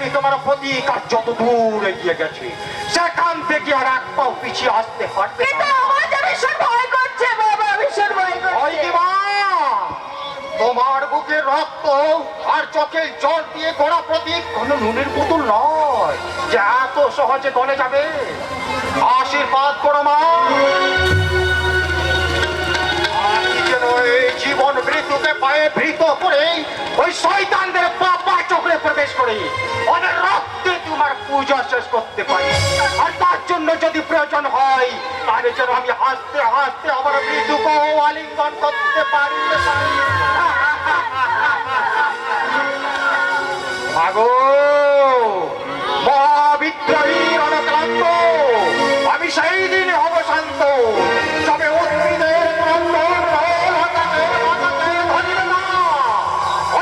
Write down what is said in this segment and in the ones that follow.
আমি তোমার প্রতিকার যত দূর এগিয়ে গেছি সেখান থেকে আর এক পাও পিছিয়ে আসতে পারবে না। কিন্তু আমার যে ভীষণ ভয় করছে বাবা, ভীষণ ভয় ওই করছে। কি মা, তোমার বুকের রক্ত আর চোখের জল দিয়ে গোড়া প্রদীপ কোনো নুনের পুতুল নয় যে এত সহজে গলে যাবে। আশীর্বাদ করো মা, আমি যেন এই জীবন মৃত্যুকে পায়ে ভৃত করে ওই শয়তানদের পাপা চক্রে প্রবেশ করে ওদের রক্তে তোমার পূজা শেষ করতে পারি। আর তার জন্য যদি প্রয়োজন হয় তাহলে যেন আমি হাসতে হাসতে আমার মৃত্যুকে আলিঙ্গন করতে পারি। আগো মহাবিদ্রোহী রণক্লান্ত, আমি সেই দিন হব শান্ত তবে উদ্ভিদের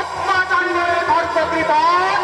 অত্যাচারীদের গর্ব কৃপণ